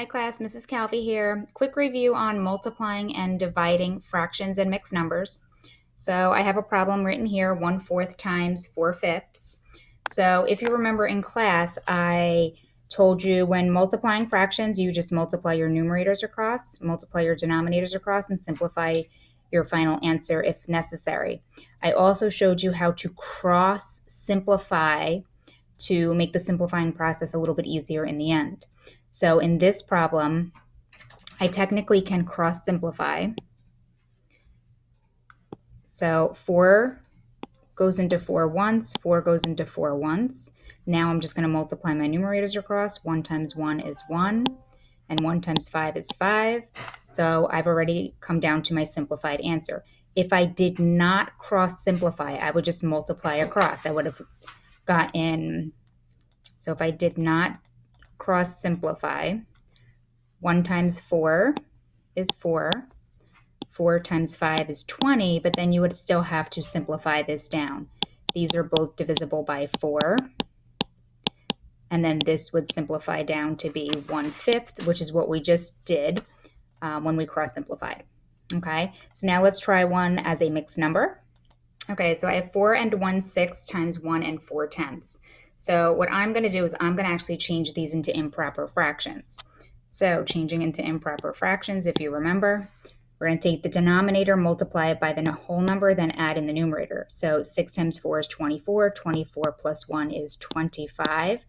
Hi class, Mrs. Calvi here. Quick review on multiplying and dividing fractions and mixed numbers. So I have a problem written here, 1/4 times 4/5. So if you remember in class, I told you when multiplying fractions, you just multiply your numerators across, multiply your denominators across, and simplify your final answer if necessary. I also showed you how to cross simplify to make the simplifying process a little bit easier in the end. So in this problem, I technically can cross simplify. So 4 goes into 4 once, 4 goes into 4 once. Now I'm just going to multiply my numerators across. 1 times 1 is 1, and 1 times 5 is 5. So I've already come down to my simplified answer. If I did not cross simplify, I would just multiply across. I would have gotten, so if I did not cross simplify, 1 times 4 is 4. 4 times 5 is 20, but then you would still have to simplify this down. These are both divisible by 4. And then this would simplify down to be 1/5, which is what we just did when we cross-simplified. Okay, so now let's try one as a mixed number. Okay, so I have 4 and 1/6 times 1 and 4/10. So what I'm going to do is I'm going to actually change these into improper fractions. So changing into improper fractions, if you remember, we're going to take the denominator, multiply it by the whole number, then add in the numerator. So 6 times 4 is 24. 24 plus 1 is 25.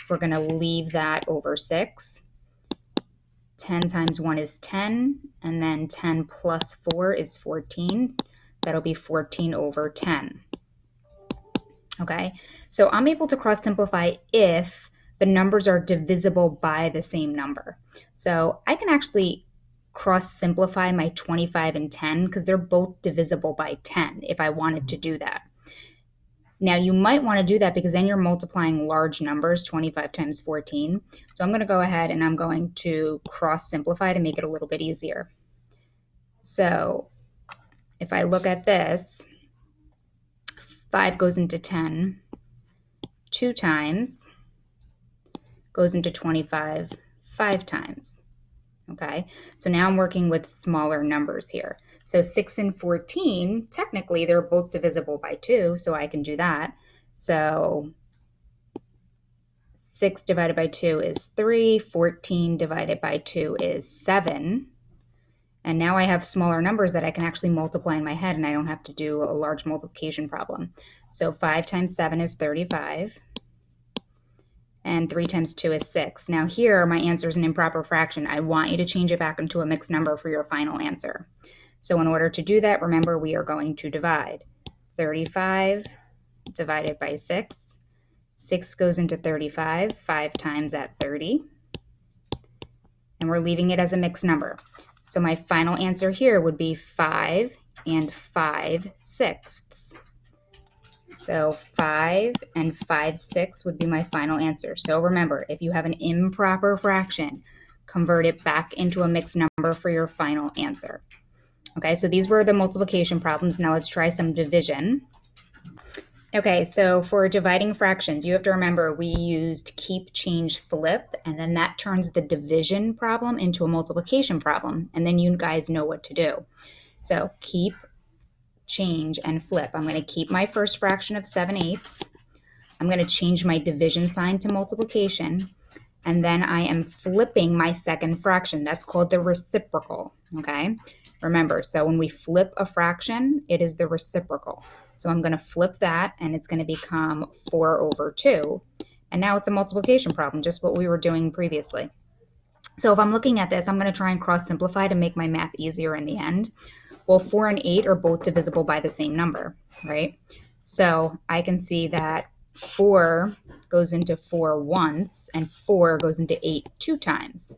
We're going to leave that over 6. 10 times 1 is 10, and then 10 plus 4 is 14. That'll be 14 over 10. Okay, so I'm able to cross simplify if the numbers are divisible by the same number. So I can actually cross simplify my 25 and 10 because they're both divisible by 10 if I wanted to do that. Now you might want to do that because then you're multiplying large numbers, 25 times 14. So I'm going to go ahead and I'm going to cross simplify to make it a little bit easier. So if I look at this, 5 goes into 10 2 times, goes into 25 5 times. Okay, so now I'm working with smaller numbers here. So 6 and 14, technically they're both divisible by 2, so I can do that. So 6 divided by 2 is 3, 14 divided by 2 is 7. And now I have smaller numbers that I can actually multiply in my head, and I don't have to do a large multiplication problem. So 5 times 7 is 35. And 3 times 2 is 6. Now here, my answer is an improper fraction. I want you to change it back into a mixed number for your final answer. So in order to do that, remember we are going to divide. 35 divided by 6. 6 goes into 35, 5 times at 30. And we're leaving it as a mixed number. So my final answer here would be 5 and 5/6. So 5 and 5/6 would be my final answer. So remember, if you have an improper fraction, convert it back into a mixed number for your final answer. Okay, so these were the multiplication problems. Now let's try some division. Okay, so for dividing fractions, you have to remember we used keep, change, flip, and then that turns the division problem into a multiplication problem, and then you guys know what to do. So keep, change, and flip. I'm going to keep my first fraction of 7/8. I'm going to change my division sign to multiplication, and then I am flipping my second fraction. That's called the reciprocal, okay? Remember, so when we flip a fraction, it is the reciprocal. So I'm going to flip that, and it's going to become 4/2. And now it's a multiplication problem, just what we were doing previously. So if I'm looking at this, I'm going to try and cross simplify to make my math easier in the end. Well, 4 and 8 are both divisible by the same number, right? So I can see that 4 goes into 4 once, and 4 goes into 8 2 times.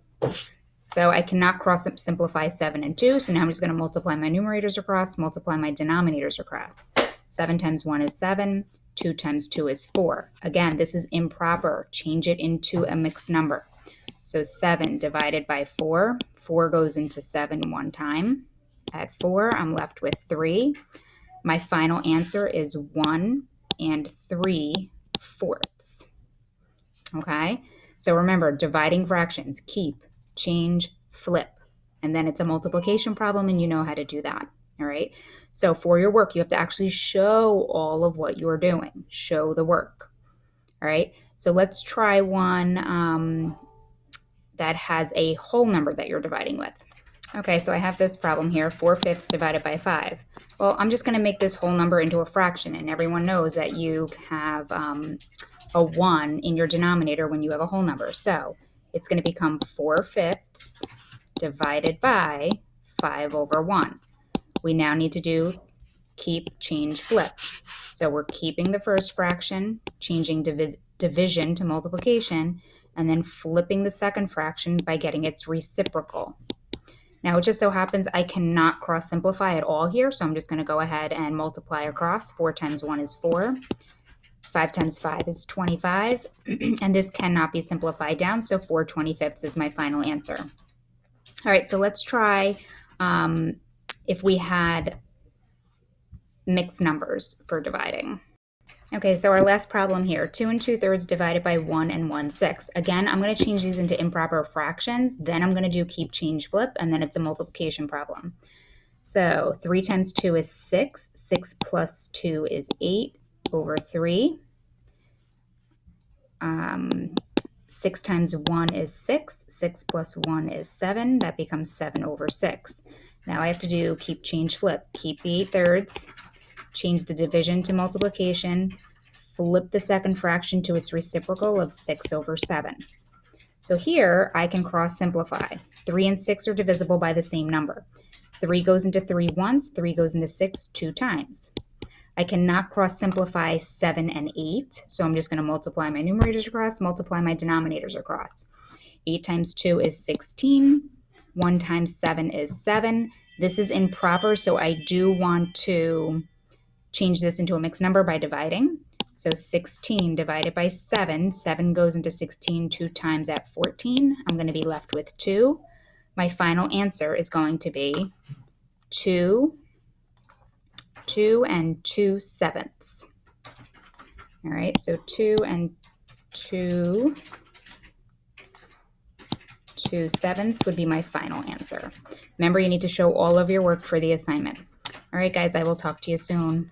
So I cannot cross simplify 7 and 2, so now I'm just going to multiply my numerators across, multiply my denominators across. 7 times 1 is 7, 2 times 2 is 4. Again, this is improper. Change it into a mixed number. So 7 divided by 4, 4 goes into 7 one time. At 4, I'm left with 3. My final answer is 1 and 3/4. Okay, so remember, dividing fractions, keep, change, flip. And then it's a multiplication problem and you know how to do that. All right. So for your work, you have to actually show all of what you're doing. Show the work. All right. So let's try one that has a whole number that you're dividing with. Okay, so I have this problem here, 4/5 divided by 5. Well, I'm just going to make this whole number into a fraction, and everyone knows that you have a 1 in your denominator when you have a whole number. So it's going to become 4/5 divided by 5/1. We now need to do keep, change, flip. So we're keeping the first fraction, changing division to multiplication, and then flipping the second fraction by getting its reciprocal. Now, it just so happens I cannot cross simplify at all here, so I'm just going to go ahead and multiply across. 4 times 1 is 4. 5 times 5 is 25. And this cannot be simplified down, so 4/25 is my final answer. All right, so let's try if we had mixed numbers for dividing. Okay, so our last problem here, 2 2/3 divided by 1 1/6. Again, I'm going to change these into improper fractions. Then I'm going to do keep, change, flip, and then it's a multiplication problem. So 3 times 2 is 6. 6 plus 2 is 8/3. 6 times 1 is 6. 6 plus 1 is 7. That becomes 7/6. Now I have to do keep, change, flip. Keep the 8/3. Change the division to multiplication, flip the second fraction to its reciprocal of 6/7. So here I can cross simplify. 3 and 6 are divisible by the same number. 3 goes into 3 once, 3 goes into 6 2 times. I cannot cross simplify 7 and 8, so I'm just going to multiply my numerators across, multiply my denominators across. 8 times 2 is 16. 1 times 7 is 7. This is improper, so I do want to change this into a mixed number by dividing. So 16 divided by 7. 7 goes into 16 2 times at 14. I'm going to be left with 2. My final answer is going to be 2 2/7. All right, so 2 2/7 would be my final answer. Remember, you need to show all of your work for the assignment. All right, guys, I will talk to you soon.